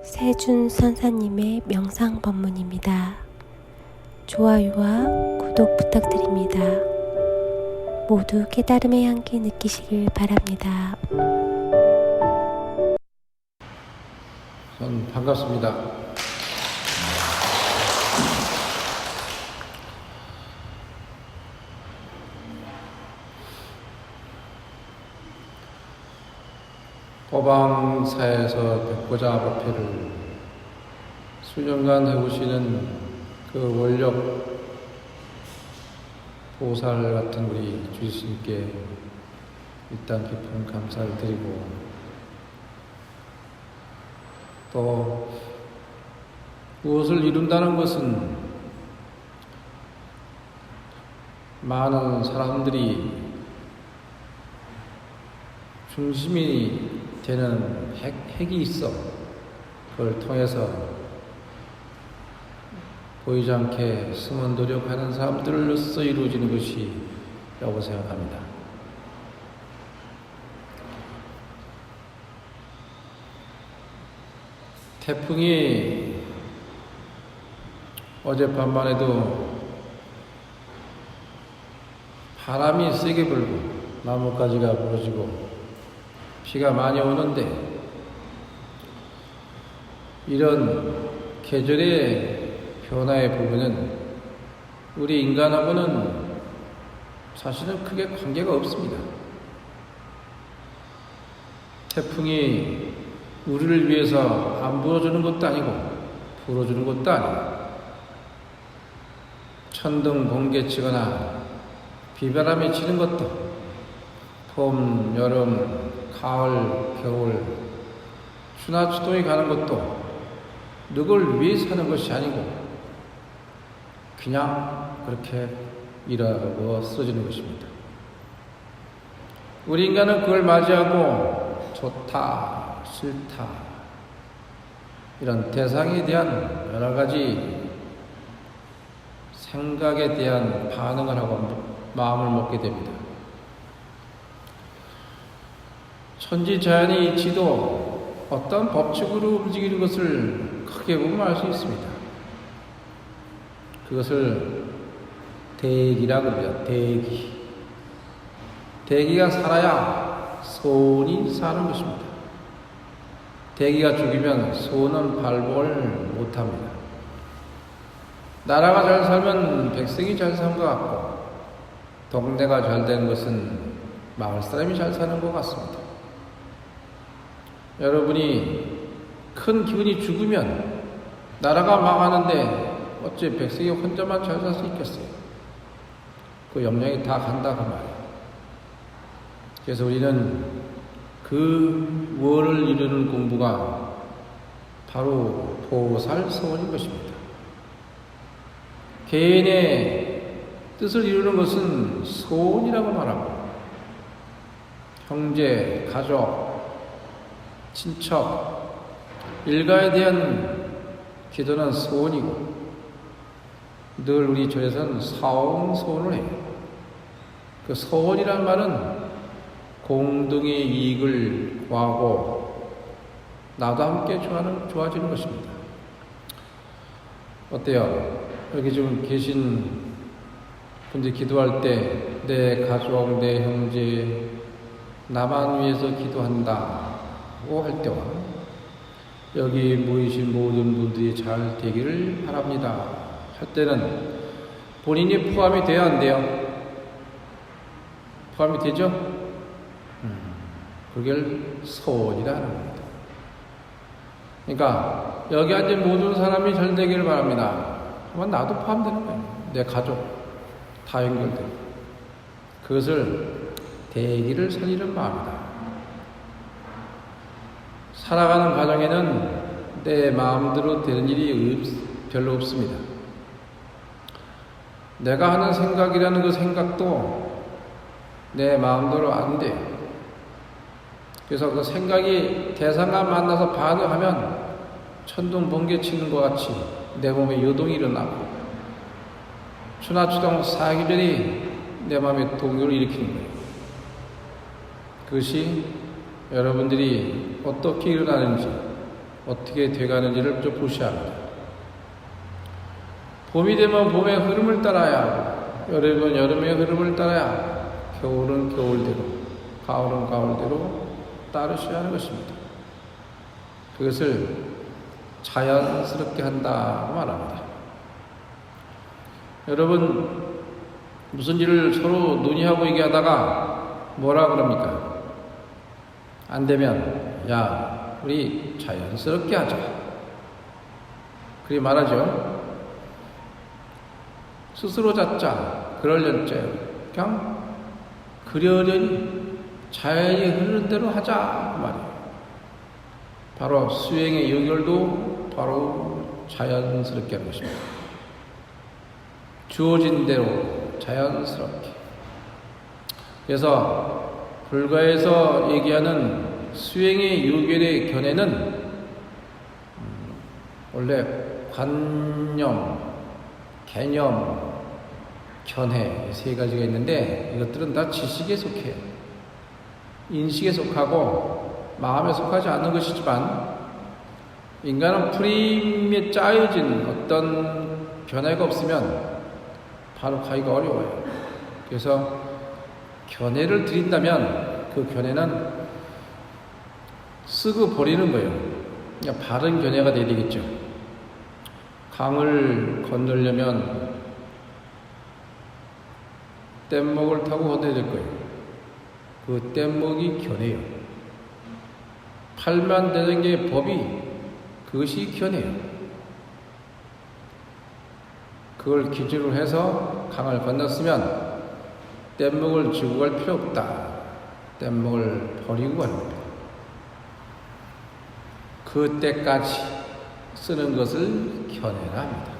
세준 선사님의 명상 법문입니다. 좋아요와 구독 부탁드립니다. 모두 깨달음의 향기 느끼시길 바랍니다. 전 반갑습니다. 법왕사에서 백보자 법회를 수년간 해오시는 그 원력 보살 같은 우리 주님께 일단 깊은 감사를 드리고, 또 무엇을 이룬다는 것은 많은 사람들이 중심이 되는 핵이 있어. 그걸 통해서 보이지 않게 숨은 노력하는 사람들로서 이루어지는 것이라고 생각합니다. 태풍이 어젯밤만 해도 바람이 세게 불고 나뭇가지가 부러지고 비가 많이 오는데, 이런 계절의 변화의 부분은 우리 인간하고는 사실은 크게 관계가 없습니다. 태풍이 우리를 위해서 안 불어주는 것도 아니고 불어주는 것도 아니고, 천둥 번개 치거나 비바람이 치는 것도 봄, 여름, 가을, 겨울, 추나 추동이 가는 것도 누굴 위해서 하는 것이 아니고 그냥 그렇게 일하고 쓰러지는 것입니다. 우리 인간은 그걸 맞이하고 좋다, 싫다, 이런 대상에 대한 여러 가지 생각에 대한 반응을 하고 마음을 먹게 됩니다. 천지자연의 이치도 어떤 법칙으로 움직이는 것을 크게 보면 알 수 있습니다. 그것을 대기라고 합니다. 대기가 살아야 소원이 사는 것입니다. 대기가 죽이면 소원은 발복을 못합니다. 나라가 잘 살면 백성이 잘 사는 것 같고, 동네가 잘 되는 것은 마을 사람이 잘 사는 것 같습니다. 여러분이 큰 기운이 죽으면 나라가 망하는데 어째 백성이 혼자만 잘 살 수 있겠어요? 그 영향이 다 간다 그 말이에요. 그래서 우리는 그 원을 이루는 공부가 바로 보살서원인 것입니다. 개인의 뜻을 이루는 것은 소원이라고 말하고, 형제, 가족, 친척, 일가에 대한 기도는 소원이고, 늘 우리 절에서는 사옹소원을 해요. 그 소원이란 말은 공동의 이익을 구하고 나도 함께 좋아지는 것입니다. 어때요? 여기 좀 계신 분들이 기도할 때 내 가족, 내 형제, 나만 위해서 기도한다 할 때와 여기 모이신 모든 분들이 잘 되기를 바랍니다 할 때는 본인이 포함이 돼야 안 돼요? 포함이 되죠? 그걸 소원이라는 겁니다. 그러니까 여기 앉은 모든 사람이 잘 되기를 바랍니다 하면 나도 포함되는 거예요. 내 가족 다 연결되고, 그것을 대기를 살리는 마음이다. 살아가는 과정에는 내 마음대로 되는 일이 별로 없습니다. 내가 하는 생각이라는 그 생각도 내 마음대로 안 돼요. 그래서 그 생각이 대상과 만나서 반응하면 천둥 번개 치는 것 같이 내 몸에 요동이 일어나고, 추나 추동 사기들이 내 마음에 동요를 일으키는 거예요. 그것이 여러분들이 어떻게 일어나는지 어떻게 돼가는지를 좀 보셔야 합니다. 봄이 되면 봄의 흐름을 따라야 하고, 여름은 여름의 흐름을 따라야, 겨울은 겨울대로, 가을은 가을대로 따르셔야 하는 것입니다. 그것을 자연스럽게 한다고 말합니다. 여러분, 무슨 일을 서로 논의하고 얘기하다가 뭐라 그럽니까? 안 되면, 야, 우리 자연스럽게 하자. 그렇게 말하죠. 스스로 잡자. 그러려니까 그냥 그러려니 자연이 흐르는 대로 하자. 그 말이에요. 바로 수행의 연결도 바로 자연스럽게 하는 것입니다. 주어진 대로 자연스럽게. 그래서 불가에서 얘기하는 수행의 요결의 견해는 원래 관념, 개념, 견해 세 가지가 있는데 이것들은 다 지식에 속해요. 인식에 속하고 마음에 속하지 않는 것이지만 인간은 프레임에 짜여진 어떤 견해가 없으면 바로 가기가 어려워요. 그래서 견해를 드린다면 그 견해는 쓰고 버리는 거예요. 그러니까 바른 견해가 돼야 되겠죠. 강을 건너려면 뗏목을 타고 건너야 될 거예요. 그 뗏목이 견해예요. 팔만 되는 게 법이 그것이 견해예요. 그걸 기준으로 해서 강을 건넜으면 뗏목을 지고 갈 필요 없다. 뗏목을 버리고 가는 겁니다. 그때까지 쓰는 것을 견해라 합니다.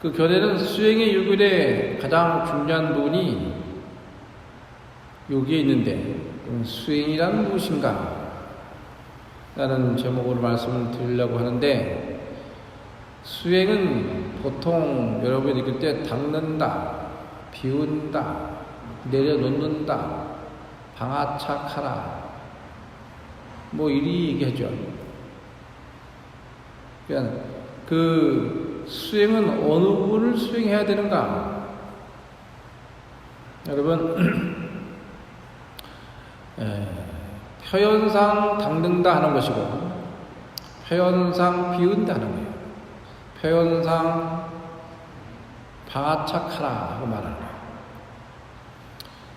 그 견해는 수행의 요결의 가장 중요한 부분이 여기에 있는데 수행이란 무엇인가? 라는 제목으로 말씀을 드리려고 하는데 수행은 보통 여러분이 느낄 때 닦는다, 비운다, 내려놓는다, 방아착하라 뭐 이리 얘기하죠. 그러니까 그 수행은 어느 부분을 수행해야 되는가? 여러분 표현상 닦는다 하는 것이고 표현상 비운다 하는 거예요. 표현상 방아착하라 하고 말하는 거예요.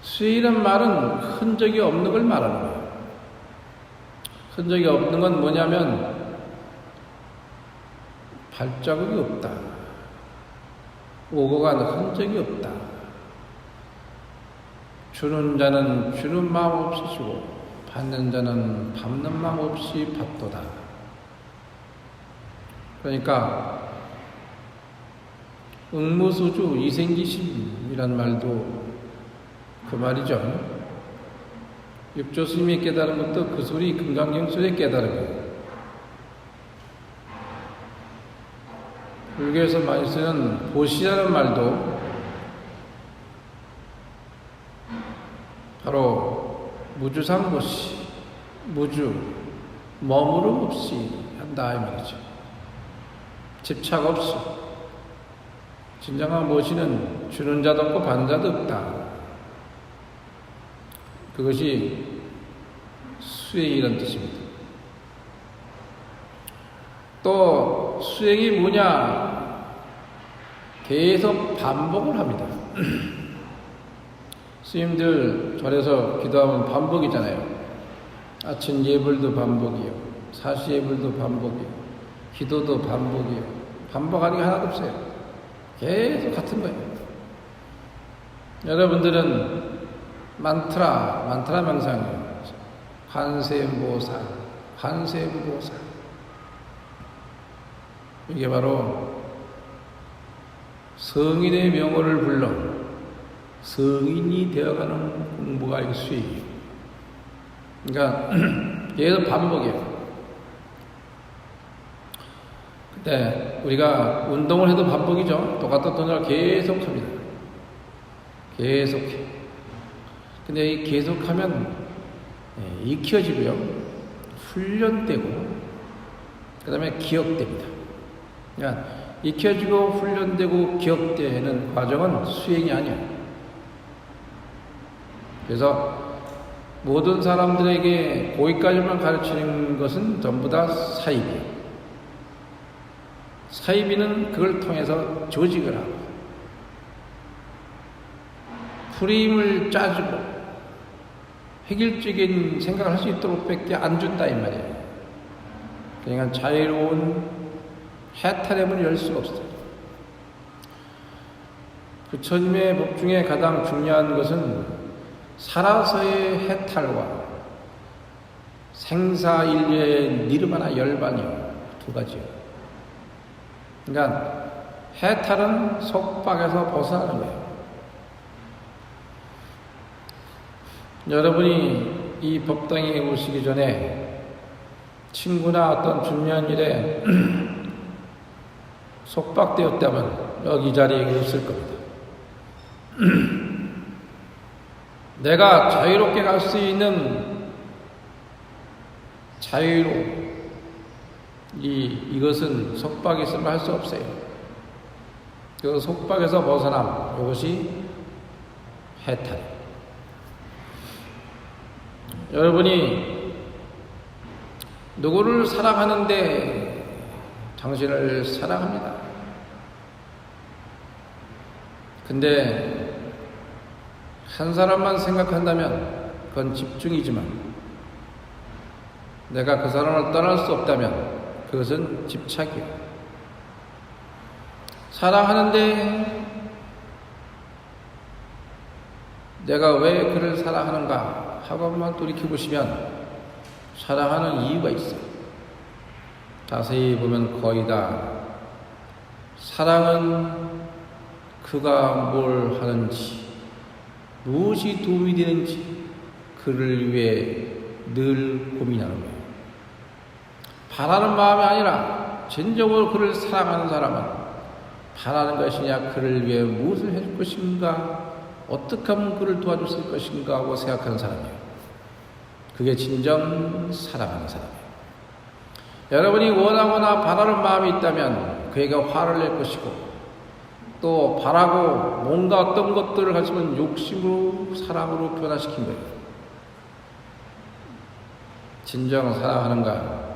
수행이란 말은 흔적이 없는 걸 말하는 거예요. 흔적이 없는 건 뭐냐면 발자국이 없다. 오고 간 흔적이 없다. 주는 자는 주는 마음 없이 주고 받는 자는 받는 마음 없이 받도다. 그러니까 응무소주 이생기심이란 말도 그 말이죠. 육조스님이 깨달은 것도 그 소리 금강경소에 깨달은 거예요. 불교에서 많이 쓰는 보시라는 말도 바로 무주상보시, 무주, 머무름 없이 한다 이 말이죠. 집착 없이. 진정한 보시는 주는 자도 없고 받는 자도 없다. 그것이 수행이라는 뜻입니다. 또 수행이 뭐냐? 계속 반복을 합니다. 스님들 절에서 기도하면 반복이잖아요. 아침 예불도 반복이요, 사시 예불도 반복이요, 기도도 반복이요. 반복하는 게 하나도 없어요. 계속 같은 거예요. 여러분들은 만트라 명상이에요. 관세음보살, 관세음보살. 이게 바로 성인의 명호를 불러 성인이 되어가는 공부가 이 수행이에요. 그러니까 계속 반복이에요. 그때 우리가 운동을 해도 반복이죠. 똑같은 동작을 계속합니다. 계속해. 근데 이 계속하면 익혀지고요, 훈련되고 그 다음에 기억됩니다. 그러니까 익혀지고 훈련되고 기억되는 과정은 수행이 아니에요. 그래서 모든 사람들에게 거기까지만 가르치는 것은 전부 다 사입이에요. 사입이는 그걸 통해서 조직을 하고 프레임을 짜주고 획일적인 생각을 할 수 있도록 밖에 안 준다 이 말이에요. 그러니까 자유로운 해탈의 문을 열 수가 없어요. 부처님의 법 중에 가장 중요한 것은 살아서의 해탈과 생사인류의 니르바나 열반이요. 두 가지요. 그러니까 해탈은 속박에서 벗어나는 거예요. 여러분이 이 법당에 오시기 전에 친구나 어떤 중요한 일에 속박되었다면 여기 자리에 없을 겁니다. 내가 자유롭게 갈 수 있는 자유로 이것은 속박이 있으면 할 수 없어요. 그 속박에서 벗어남, 이것이 해탈. 여러분이 누구를 사랑하는데 당신을 사랑합니다. 근데 한 사람만 생각한다면 그건 집중이지만 내가 그 사람을 떠날 수 없다면 그것은 집착이에요. 사랑하는데 내가 왜 그를 사랑하는가 하고 한번 돌이켜보시면 사랑하는 이유가 있어요. 자세히 보면 거의 다 사랑은 그가 뭘 하는지 무엇이 도움이 되는지 그를 위해 늘 고민하는 거예요. 바라는 마음이 아니라 진정으로 그를 사랑하는 사람은 바라는 것이냐 그를 위해 무엇을 해줄 것인가 어떻게 하면 그를 도와줄 수 있을 것인가 하고 생각하는 사람이에요. 그게 진정 사랑하는 사람이에요. 여러분이 원하거나 바라는 마음이 있다면 그에게 화를 낼 것이고 또 바라고 뭔가 어떤 것들을 가지면 욕심으로 사랑으로 변화시킨 거예요. 진정 사랑하는가?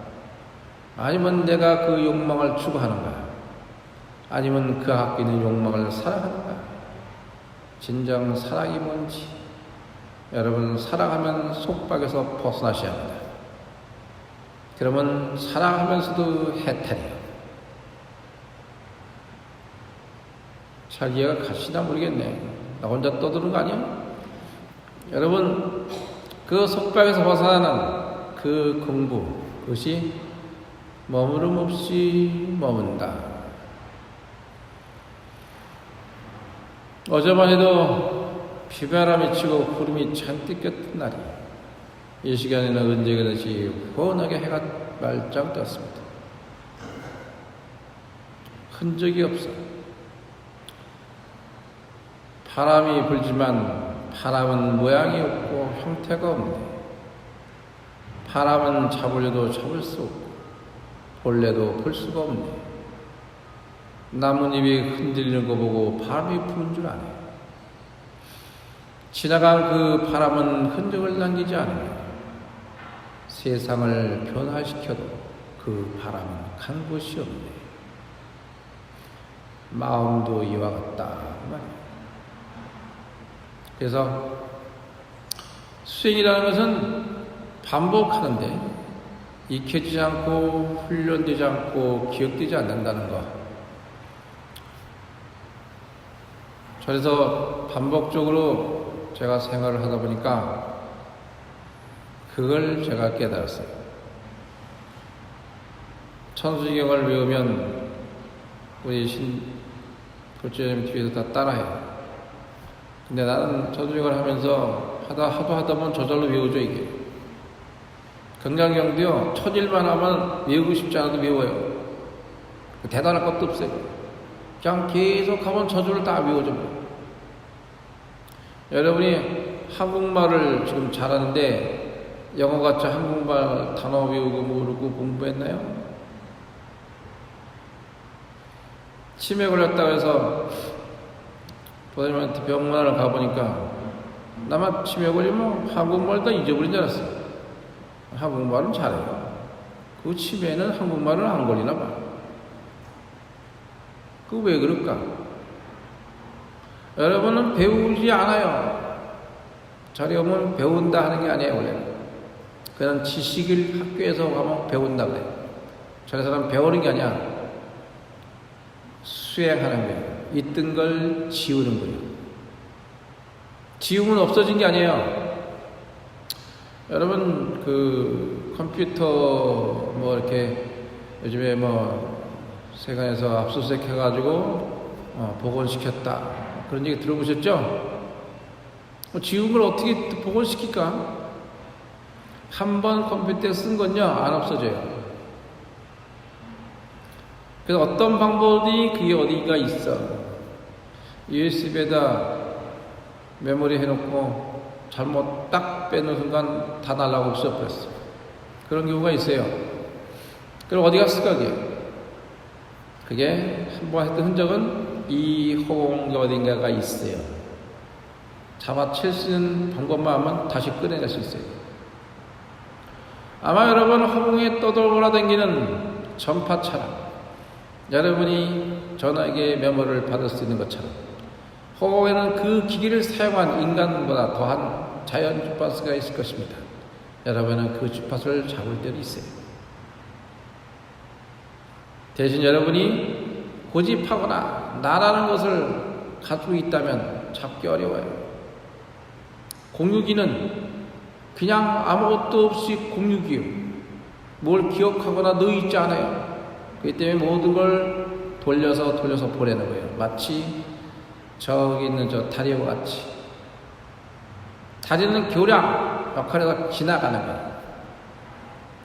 아니면 내가 그 욕망을 추구하는가? 아니면 그 갖고 있는 욕망을 사랑하는가? 진정 사랑이 뭔지 여러분 사랑하면 속박에서 벗어나셔야 합니다. 그러면 사랑하면서도 해탈이에요. 잘 이해가 가시나 모르겠네. 나 혼자 떠드는 거 아니야? 여러분 그 속박에서 벗어나는 그 공부 그것이 머무름 없이 머문다. 어제만 해도 비바람이 치고 구름이 잔뜩 꼈던 날이 이 시간에는 언제든지 훤하게 해가 말짱 떴습니다. 흔적이 없어. 바람이 불지만 바람은 모양이 없고 형태가 없네. 바람은 잡으려도 잡을 수 없고 볼래도 볼 수가 없네. 나뭇잎이 흔들리는 거 보고 바람이 부는 줄 아네. 지나간 그 바람은 흔적을 남기지 않으며 세상을 변화시켜도 그 바람은 간 곳이 없네. 마음도 이와 같다 말이야. 그래서 수행이라는 것은 반복하는데 익혀지지 않고 훈련되지 않고 기억되지 않는다는 것. 그래서 반복적으로 제가 생활을 하다 보니까 그걸 제가 깨달았어요. 천수경을 외우면 우리 불제님 뒤에서 다 따라해요. 근데 나는 천수경을 하면서 하다 보면 저절로 외우죠 이게. 건강경도요 천일만 하면 외우고 싶지 않아도 외워요. 대단할 것도 없어요. 그냥 계속 하면 저절로 다 외워져. 여러분이 한국말을 지금 잘하는데 영어같이 한국말 단어 외우고 모르고 공부했나요? 치매 걸렸다고 해서 보다님한테 병원을 가보니까 나만 치매 걸리면 한국말 다 잊어버린 줄 알았어. 한국말은 잘해요. 그 치매는 한국말은 안 걸리나 봐. 그 왜 그럴까? 여러분은 배우지 않아요. 저리 오면 배운다 하는 게 아니에요, 원래는. 그냥 지식을 학교에서 가면 배운다 그래요. 저리 사람 배우는 게 아니야. 수행하는 거예요. 있던 걸 지우는 거예요. 지우면 없어진 게 아니에요. 여러분, 그 컴퓨터 뭐 이렇게 요즘에 뭐 세관에서 압수수색 해가지고 복원시켰다. 그런 얘기 들어보셨죠? 지운 걸 어떻게 복원시킬까? 한 번 컴퓨터에 쓴 건요, 안 없어져요. 그래서 어떤 방법이 그게 어디가 있어. USB에다 메모리 해놓고 잘못 딱 빼는 순간 다 날라가고 없어버렸어. 그런 경우가 있어요. 그럼 어디 갔을까, 그게? 그게 한 번 했던 흔적은 이 허공에 어딘가가 있어요. 잡아칠 수 있는 방법만 하면 다시 꺼내낼 수 있어요. 아마 여러분 허공에 떠돌아다니는 전파처럼 여러분이 전화기의 메모를 받을 수 있는 것처럼 허공에는 그 기기를 사용한 인간보다 더한 자연 주파수가 있을 것입니다. 여러분은 그 주파수를 잡을 때도 있어요. 대신 여러분이 고집하거나 나라는 것을 가지고 있다면 잡기 어려워요. 공유기는 그냥 아무것도 없이 공유기요. 뭘 기억하거나 넣어있지 않아요. 그렇기 때문에 모든 걸 돌려서 보내는 거예요. 마치 저기 있는 저 다리와 같이. 다리는 교량 역할에서 지나가는 거예요.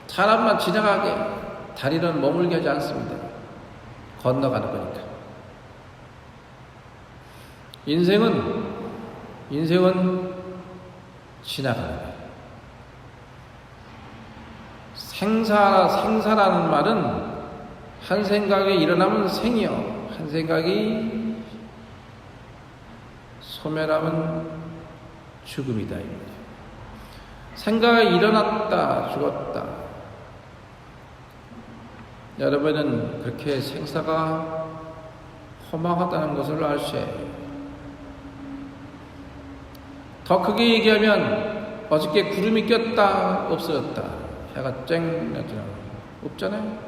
사람만 지나가게, 다리는 머물게 하지 않습니다. 건너가는 거니까. 인생은 지나가는 거예요. 생사라는 말은 한 생각이 일어나면 생이요, 한 생각이 소멸하면 죽음이다. 생각이 일어났다, 죽었다. 여러분은 그렇게 생사가 허망하다는 것을 아셔야 해요. 더 크게 얘기하면 어저께 구름이 꼈다, 없어졌다. 해가 쨍 나잖아요. 없잖아요.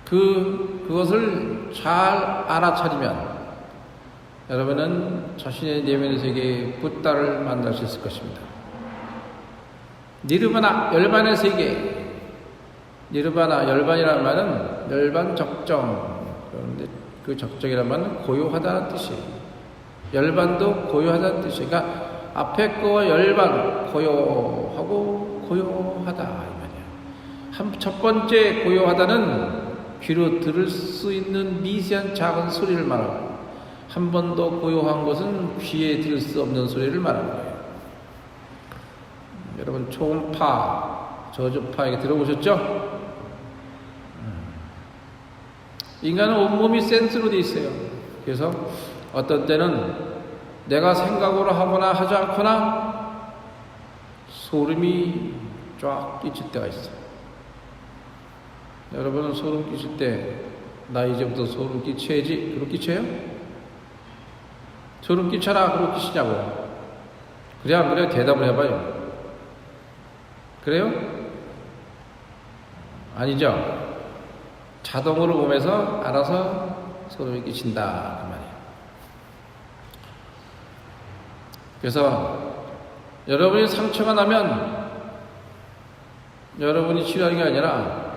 그것을 잘 알아차리면 여러분은 자신의 내면의 세계에 붓다를 만날 수 있을 것입니다. 니르바나, 열반의 세계. 니르바나, 열반이라는 말은 열반 적정. 그런데 그 적정이라는 말은 고요하다는 뜻이에요. 열반도 고요하다는 뜻이에요. 그러니까 앞에 거 열반, 고요하고 고요하다 이 말이에요. 첫 번째 고요하다는 귀로 들을 수 있는 미세한 작은 소리를 말하고, 한 번 더 고요한 것은 귀에 들을 수 없는 소리를 말하는 거예요. 여러분 초음파, 저주파 이렇게 들어보셨죠? 인간은 온몸이 센스로 돼 있어요. 그래서 어떤 때는 내가 생각으로 하거나 하지 않거나 소름이 쫙 끼칠 때가 있어요. 여러분은 소름 끼칠 때 나 이제부터 소름 끼쳐야지, 그렇게 끼쳐요? 소름 끼쳐라, 그렇게 끼치냐고요? 그래 안 그래? 대답을 해봐요. 그래요? 아니죠? 자동으로 몸에서 알아서 소름이 끼친다 그 말이에요. 그래서 여러분이 상처가 나면 여러분이 치료하는 게 아니라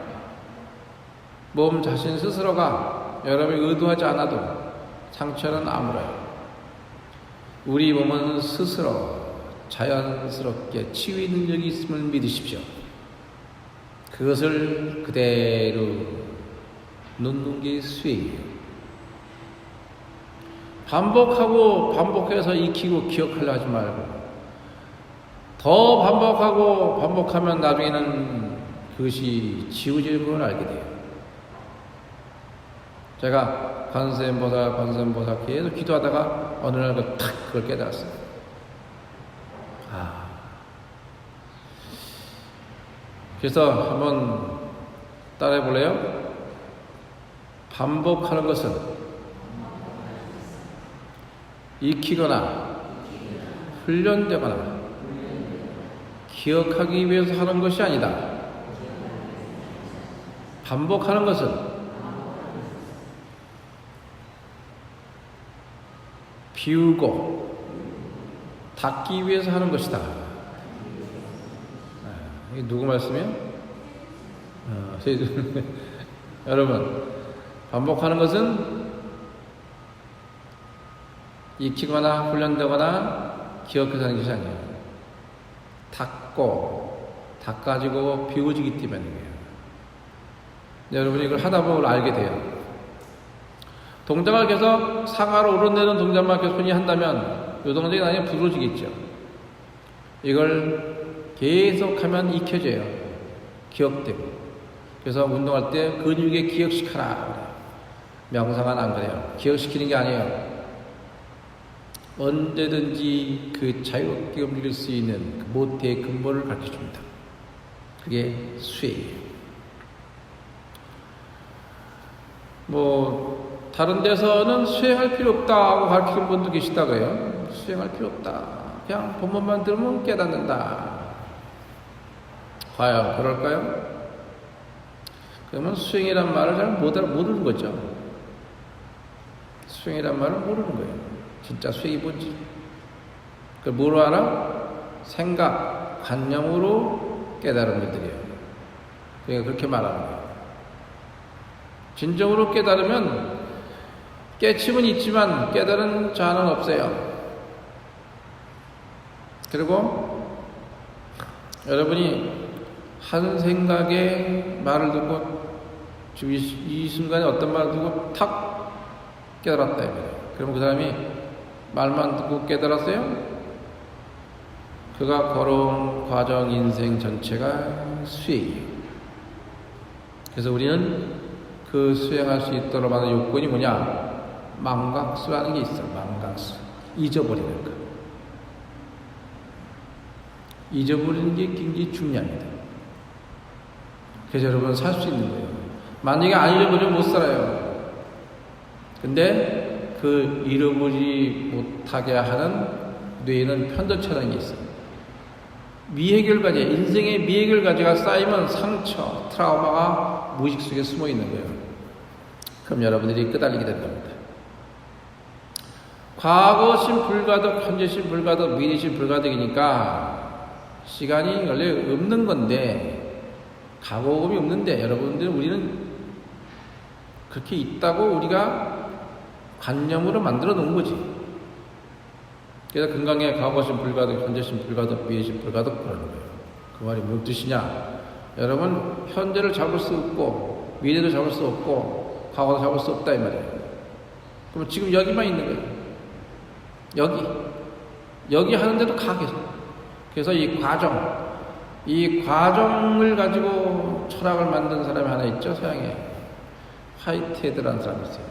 몸 자신 스스로가 여러분이 의도하지 않아도 상처는 아물어요. 우리 몸은 스스로 자연스럽게 치유 능력이 있음을 믿으십시오. 그것을 그대로 놓는 게 수행이에요. 반복해서 익히고 기억하려 하지 말고, 더 반복하면 나중에는 그것이 지워지는 걸 알게 돼요. 제가 관세음보살 계속 기도하다가 어느 날 그걸 깨달았어요. 그래서 한번 따라해 볼래요? 반복하는 것은 익히거나 훈련되거나 기억하기 위해서 하는 것이 아니다. 반복하는 것은 비우고 닦기 위해서 하는 것이다. 이게 누구 말씀이에요? 여러분, 반복하는 것은 익히거나 훈련되거나 기억해서 하는 것이 아니에요. 닦아지고 비워지기 때문이에요. 여러분이 이걸 하다 보면 알게 돼요. 동작을 계속 상하로 오르내리는 동작만 계속 흔히 한다면 이 동작이 나중에 부러지겠죠. 이걸 계속하면 익혀져요. 기억되고. 그래서 운동할 때 근육에 기억시켜라. 명상은 안 그래요. 기억시키는 게 아니에요. 언제든지 그 자유롭게 움직일 수 있는 그 모태의 근본을 가르쳐줍니다. 그게 수행이에요. 다른 데서는 수행할 필요 없다고 가르치는 분도 계시다고요. 수행할 필요 없다. 그냥 본문만 들으면 깨닫는다. 과연 그럴까요? 그러면 수행이란 말을 잘 모르는 거죠. 수행이란 말을 모르는 거예요. 진짜 수행이 뭔지. 그걸 뭐로 알아? 생각, 관념으로 깨달은 분들이에요. 그러니까 그렇게 말하는 거예요. 진정으로 깨달으면 깨침은 있지만 깨달은 자는 없어요. 그리고 여러분이 한 생각에 말을 듣고 지금 이 순간에 어떤 말을 듣고 탁 깨달았다 이거예요. 그러면 그 사람이 말만 듣고 깨달았어요? 그가 걸어온 과정 인생 전체가 수행이에요. 그래서 우리는 그 수행할 수 있도록 하는 요건이 뭐냐? 망각수라는 게 있어요. 망각수. 잊어버리는 거. 잊어버리는 게 굉장히 중요합니다. 그래서 여러분 살 수 있는 거예요. 만약에 안 잃어버리면 못 살아요. 근데 그 잃어버리지 못하게 하는 뇌에는 편도체라는 게 있어요. 미해결과제, 인생의 미해결과제가 쌓이면 상처, 트라우마가 무의식 속에 숨어 있는 거예요. 그럼 여러분들이 끄달리게 된 겁니다. 과거신 불가득, 현재신 불가득, 미래신 불가득이니까 시간이 원래 없는 건데, 가고금이 없는데, 여러분들은 우리는 그렇게 있다고 우리가 관념으로 만들어 놓은 거지. 그래서 건강에 과거신 불가득, 현재신 불가득, 미래신 불가득 그러는 거예요. 그 말이 무슨 뜻이냐? 여러분, 현재를 잡을 수 없고, 미래도 잡을 수 없고, 과거도 잡을 수 없다 이 말이에요. 그럼 지금 여기만 있는 거예요. 여기 하는데도 가 계속. 그래서 이 과정을 가지고 철학을 만든 사람이 하나 있죠, 서양에. 화이트헤드라는 사람이 있어요.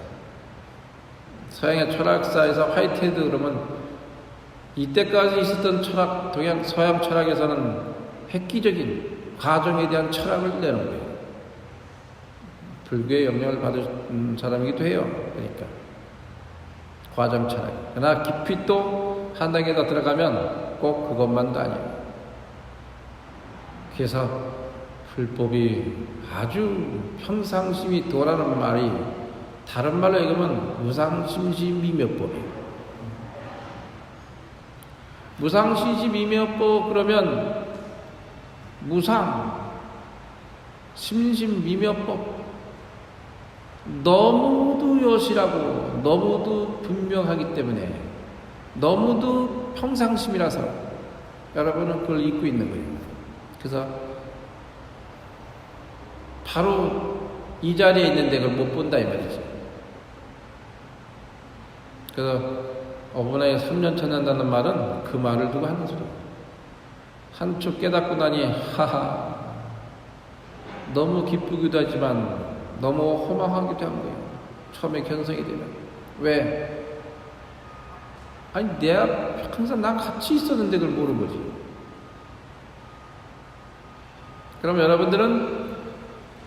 서양의 철학사에서 화이트헤드 그러면 이때까지 있었던 철학, 서양 철학에서는 획기적인 과정에 대한 철학을 내는 거예요. 불교의 영향을 받은 사람이기도 해요. 그러니까 과정 철학. 그러나 깊이 또 한 단계 더 들어가면 꼭 그것만도 아니에요. 그래서 불법이 아주 평상심이 도라는 말이 다른 말로 얘기하면 무상심시미묘법이에요. 무상심시미묘법 그러면 무상, 심심미묘법 너무도 여실하고 너무도 분명하기 때문에 너무도 평상심이라서 여러분은 그걸 잊고 있는 거예요. 그래서 바로 이 자리에 있는데 그걸 못 본다 이 말이죠. 그래서 어머나에 3년 찾는다는 말은 그 말을 두고 하는 소리예요. 한쪽 깨닫고 나니 하하 너무 기쁘기도 하지만 너무 허망하기도 한 거예요. 처음에 견성이 되면. 왜? 아니 내가 항상 난 같이 있었는데 그걸 모르는 거지. 그럼 여러분들은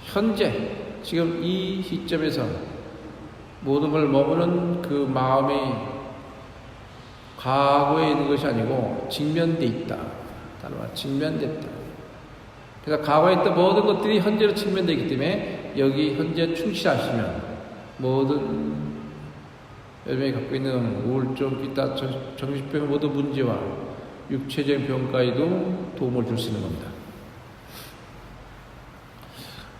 현재 지금 이 시점에서 모든 걸 머무는 그 마음이 과거에 있는 것이 아니고 직면돼 있다. 다른 말 직면됐다. 그래서 과거에 있던 모든 것들이 현재로 직면되기 때문에 여기 현재 충실하시면 모든 여러분이 갖고 있는 우울증, 기타 정신병 모든 문제와 육체적인 병까지도 도움을 줄 수 있는 겁니다.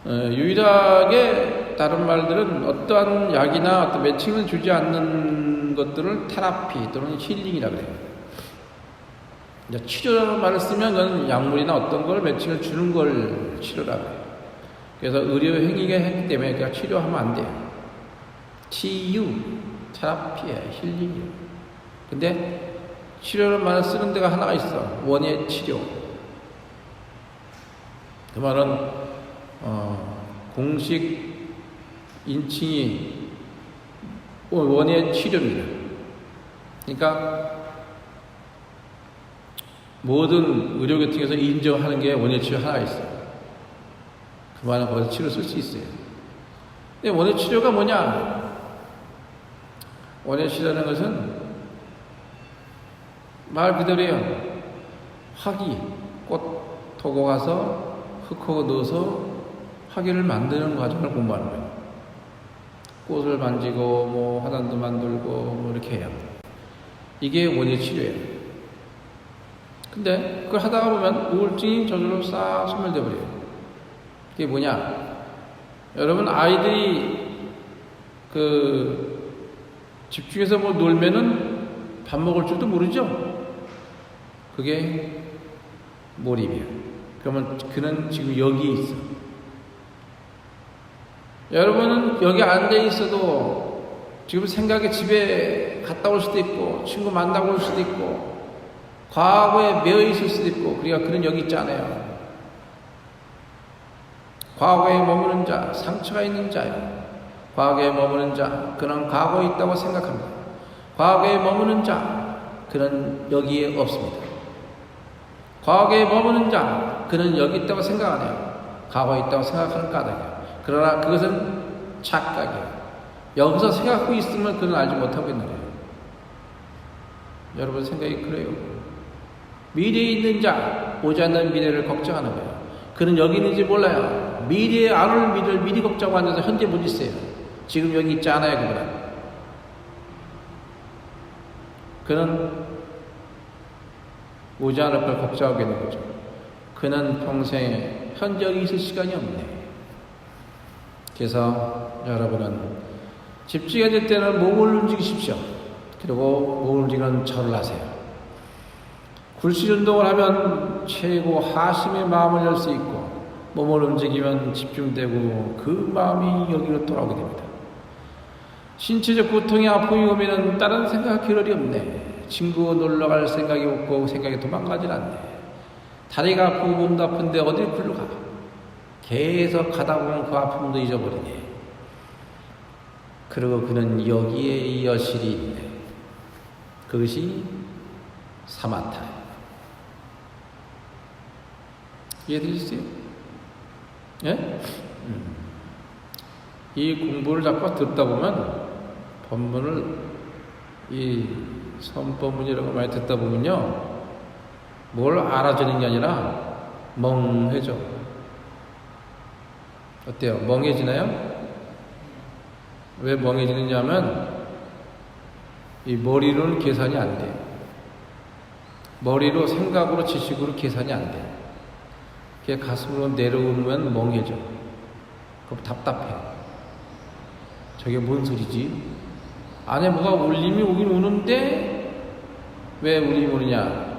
유일하게 다른 말들은 어떠한 약이나 어떤 매칭을 주지 않는 것들을 테라피 또는 힐링이라고 해요. 치료라는 말을 쓰면 그건 약물이나 어떤 걸 매칭을 주는 걸 치료라고 해요. 그래서 의료 행위가 했기 때문에 그냥 치료하면 안 돼요. 치유, 테라피야, 힐링이에요. 근데 치료라는 말을 쓰는 데가 하나가 있어. 원예 치료. 그 말은 공식 인칭이 원예 치료입니다. 그러니까 모든 의료계통에서 인정하는 게 원예 치료 하나 있어요. 그 말은 거기서 치료 쓸 수 있어요. 근데 원예 치료가 뭐냐? 원예 치료라는 것은 말 그대로예요. 화기, 꽃 토고 가서 흙하고 넣어서 화기를 만드는 과정을 공부하는 거예요. 꽃을 만지고 뭐 화단도 만들고 뭐 이렇게 해요. 이게 원예 치료예요. 근데 그걸 하다가 보면 우울증이 저절로 싹 소멸돼 버려요. 그게 뭐냐? 여러분 아이들이 집중해서 뭐 놀면은 밥 먹을 줄도 모르죠? 그게 몰입이에요. 그러면 그는 지금 여기 있어. 여러분은 여기 앉아 있어도 지금 생각에 집에 갔다 올 수도 있고 친구 만나고 올 수도 있고 과거에 매여 있을 수도 있고 그러니까 그는 여기 있잖아요. 과거에 머무는 자, 상처가 있는 자요. 과거에 머무는 자, 그는 과거에 있다고 생각합니다. 과거에 머무는 자, 그는 여기에 없습니다. 과거에 머무는 자, 그는 여기 있다고 생각 안 해요. 과거에 있다고 생각하는 까닭이에요. 그러나 그것은 착각이에요. 여기서 생각하고 있으면 그는 알지 못하고 있는 거예요. 여러분 생각이 그래요. 미래에 있는 자, 오지 않는 미래를 걱정하는 거예요. 그는 여기 있는지 몰라요. 미래에 안 올 미래를 미리 걱정하고 앉아서 현재 못 있어요. 지금 여기 있지 않아요, 그분은. 그는 오지 않을 걸 걱정하고 있는 거죠. 그는 평생에 현재 여기 있을 시간이 없네. 그래서 여러분은 집중해야 될 때는 몸을 움직이십시오. 그리고 몸을 움직이는 절을 하세요. 굴실 운동을 하면 최고 하심의 마음을 열 수 있고 몸을 움직이면 집중되고 그 마음이 여기로 돌아오게 됩니다. 신체적 고통이 아픔이 오면 다른 생각 겨를이 없네. 친구 놀러갈 생각이 없고 생각이 도망가질 않네. 다리가 아프고 몸도 아픈데 어딜 굴러가. 계속 가다 보면 그 아픔도 잊어버리네. 그리고 그는 여기에 여실히 있네. 그것이 사마타예요. 이해되시죠? 예? 이 공부를 자꾸 듣다 보면 법문을 이 선법문이라고 많이 듣다 보면요 뭘 알아주는 게 아니라 멍해져. 어때요? 멍해지나요? 왜 멍해지느냐 하면 이 머리로는 계산이 안 돼요. 머리로 생각으로 지식으로 계산이 안 돼요. 그게 가슴으로 내려오면 멍해져. 그럼 답답해. 저게 뭔 소리지? 안에 뭐가 울림이 오긴 오는데 왜 울림이 오느냐?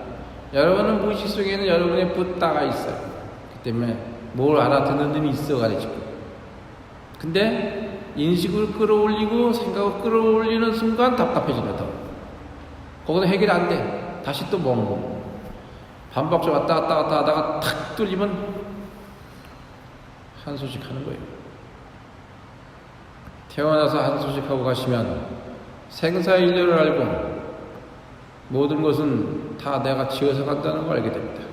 여러분은 무의식 속에는 여러분의 붓다가 있어요. 그 때문에 뭘 알아듣는 놈이 있어 가르치고. 근데 인식을 끌어올리고 생각을 끌어올리는 순간 답답해지면 더. 거기서 해결이 안 돼. 다시 또 멍. 반박자 왔다 갔다 하다가 탁 뚫리면 한 소식 하는 거예요. 태어나서 한 소식 하고 가시면 생사일료를 알고 모든 것은 다 내가 지어서 간다는 걸 알게 됩니다.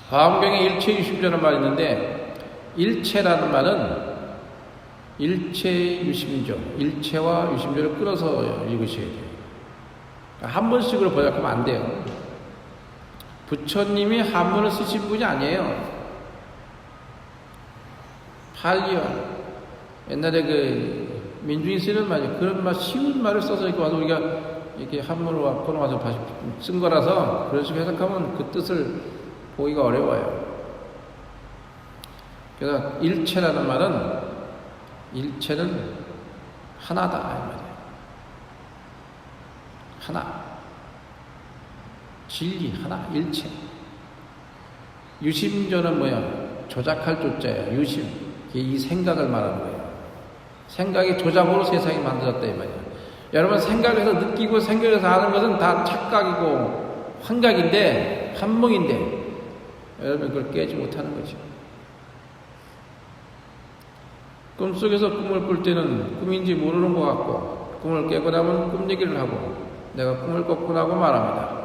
화엄경에 일체 유심조라는 말이 있는데, 일체라는 말은 일체 유심조, 일체와 유심조를 끊어서 읽으셔야 돼요. 한 번씩으로 번역하면 안 돼요. 부처님이 한문을 쓰신 분이 아니에요. 팔리요. 옛날에 그 민중이 쓰는 말이에요. 그런 말 쉬운 말을 써서 이렇게 와서 우리가 이렇게 한문으로 와서 와서 쓴 거라서 그런 식으로 해석하면 그 뜻을 보기가 어려워요. 그래서 일체라는 말은 일체는 하나다 이 말이에요. 하나, 진리 하나, 일체. 유심조는 뭐야? 조작할 조자예요. 유심, 이 생각을 말하는 거예요. 생각이 조작으로 세상이 만들어졌다 이 말이에요. 여러분, 생각에서 느끼고 생각에서 하는 것은 다 착각이고 환각인데, 한몽인데 여러분 그걸 깨지 못하는 거죠. 꿈속에서 꿈을 꿀 때는 꿈인지 모르는 것 같고, 꿈을 깨고 나면 꿈 얘기를 하고 내가 꿈을 꿨구나 하고 말합니다.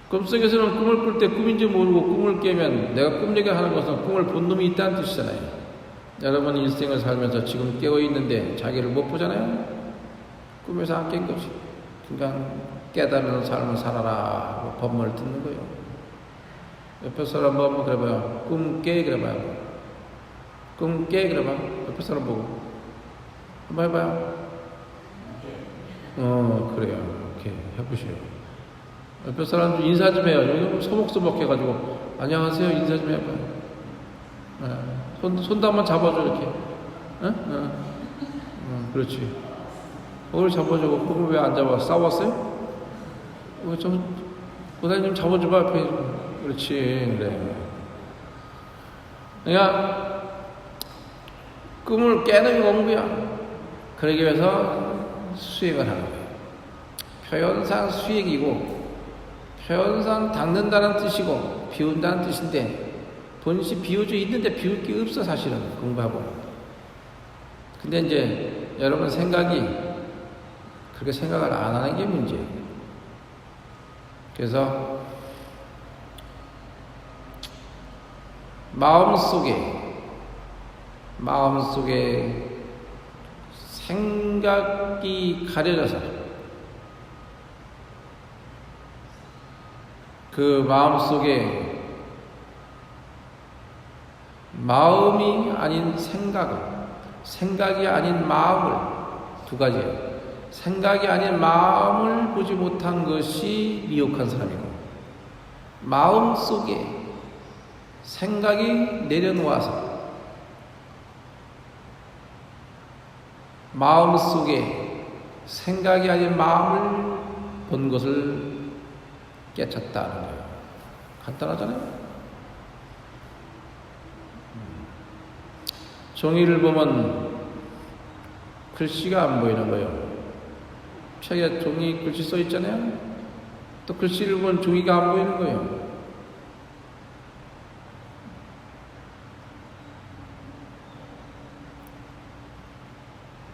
꿈속에서는 꿈을 꿀 때 꿈인지 모르고 꿈을 깨면 내가 꿈 얘기를 하는 것은 꿈을 본 놈이 있다는 뜻이잖아요. 여러분 일생을 살면서 지금 깨어있는데 자기를 못 보잖아요. 꿈에서 안 깬 거지. 그러니까 깨달은 삶을 살아라 하고 법문을 듣는 거예요. 옆에 사람 뭐 한번 그래봐요. 꿈 깨 그래봐요. 꿈 깨 그래봐요. 옆에 사람 보고 한번 해봐요. 그래요. 이렇게 해보시오. 옆에 사람 좀 인사 좀 해요. 여기 소목소목 해가지고 안녕하세요 인사 좀 해봐요. 손도 한번 잡아줘 이렇게. 그렇지. 그걸 잡아주고 그걸 왜 안 잡아? 싸웠어요? 좀 보사님 잡아줘봐 옆에. 그렇지. 그래. 그러니까 꿈을 깨는 공부야. 그러기 위해서 수행을 하는 거예요. 표현상 수행이고 표현상 닦는다는 뜻이고 비운다는 뜻인데 본시 비워져 있는데 비울 게 없어 사실은 공부하고. 근데 이제 여러분 생각이 그렇게 생각을 안 하는 게 문제예요. 그래서 마음속에 생각이 가려져서 그 마음속에 마음이 아닌 생각이 아닌 마음을, 두 가지예요. 생각이 아닌 마음을 보지 못한 것이 미혹한 사람이고, 마음 속에 생각이 내려놓아서 마음 속에 생각이 아닌 마음을 본 것을 깨쳤다는 거예요. 간단하잖아요. 종이를 보면 글씨가 안 보이는 거예요. 책에 종이 글씨 써 있잖아요. 또 글씨를 보면 종이가 안 보이는 거예요.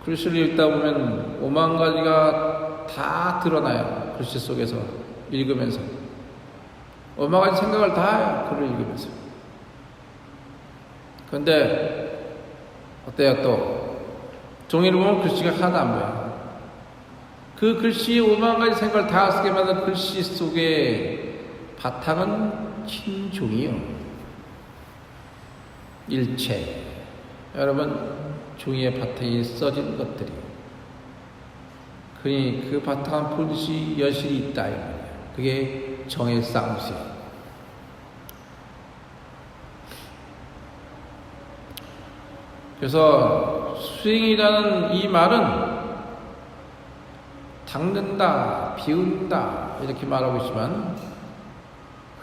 글씨를 읽다 보면 5만 가지가 다 드러나요. 글씨 속에서 읽으면서 5만 가지 생각을 다 해요. 글을 읽으면서. 그런데 어때요? 또 종이를 보면 글씨가 하나도 안 보여요. 그 글씨에 5만 가지 생각을 다 쓰게 만든 글씨 속에 바탕은 흰 종이요. 일체. 여러분 종이의 바탕이 써진 것들이, 그니 그 바탕은 본시 여실이 있다. 그게 정의 싸움이에요. 그래서 수행이라는 이 말은 닦는다, 비운다 이렇게 말하고 있지만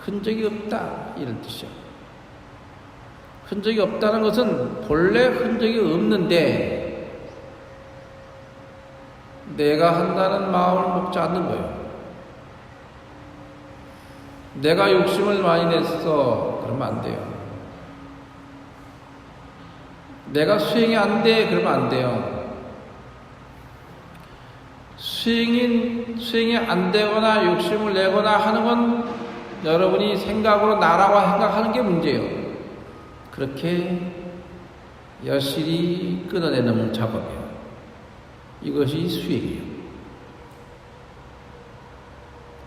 흔적이 없다 이런 뜻이에요. 흔적이 없다는 것은 본래 흔적이 없는데 내가 한다는 마음을 먹지 않는 거예요. 내가 욕심을 많이 냈어 그러면 안 돼요. 내가 수행이 안 돼, 그러면 안 돼요. 수행이 안 되거나 욕심을 내거나 하는 건 여러분이 생각으로 나라고 생각하는 게 문제예요. 그렇게 여실히 끊어내는 작업이에요. 이것이 수행이에요.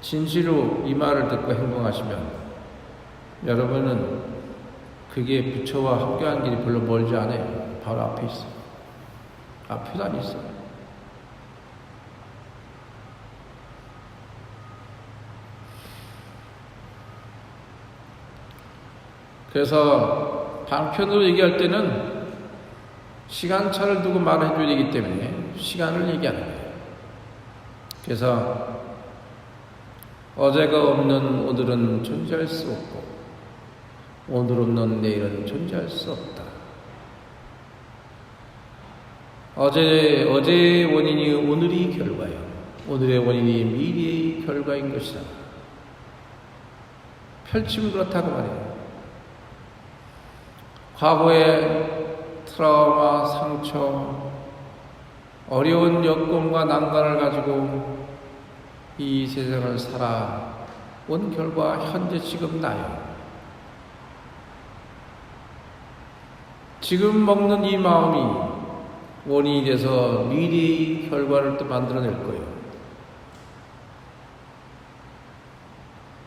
진실로 이 말을 듣고 행동하시면 여러분은 그게 부처와 함께하는 길이 별로 멀지 않아요. 바로 앞에 있어요. 앞에도 안 있어요. 그래서 방편으로 얘기할 때는 시간차를 두고 말을 해줘야 되기 때문에 시간을 얘기하는 거예요. 그래서 어제가 없는 오늘은 존재할 수 없고 오늘 없는 내일은 존재할 수 없다. 어제의 원인이 오늘이 결과예요. 오늘의 원인이 미래의 결과인 것이다. 펼치면 그렇다고 말해요. 과거의 트라우마, 상처, 어려운 여건과 난관을 가지고 이 세상을 살아온 결과 현재 지금 나요. 지금 먹는 이 마음이 원인이 돼서 미래의 결과를 또 만들어낼 거예요.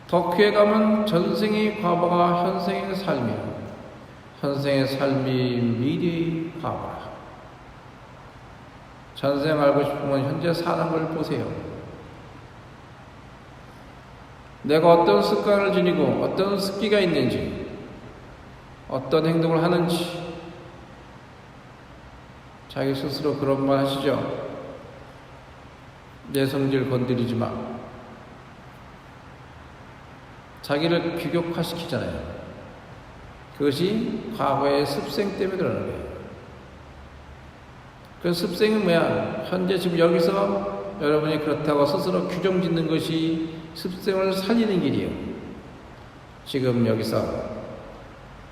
덕후에 가면 전생의 과거가 현생의 삶이에요. 현생의 삶이 미래의 과거라. 전생 알고 싶으면 현재 사는 걸 보세요. 내가 어떤 습관을 지니고 어떤 습기가 있는지, 어떤 행동을 하는지 자기 스스로 그런 말 하시죠. 내 성질 건드리지 마. 자기를 규격화시키잖아요. 그것이 과거의 습생 때문에 그러는 거예요. 그 습생은 뭐야? 현재 지금 여기서 여러분이 그렇다고 스스로 규정 짓는 것이 습생을 살리는 길이에요. 지금 여기서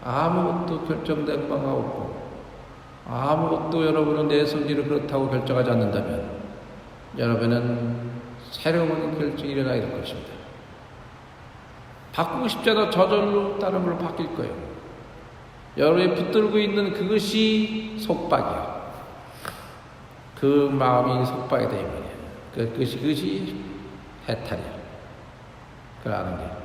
아무것도 결정된 바가 없고 아무것도 여러분은 내 성질을 그렇다고 결정하지 않는다면 여러분은 새로운 결정이 일어나게 될 것입니다. 바꾸고 싶잖아. 저절로 다른 걸로 바뀔 거예요. 여러분이 붙들고 있는 그것이 속박이야. 그 마음이 속박이 되면 그것이 해탈이야. 그걸 아는 게.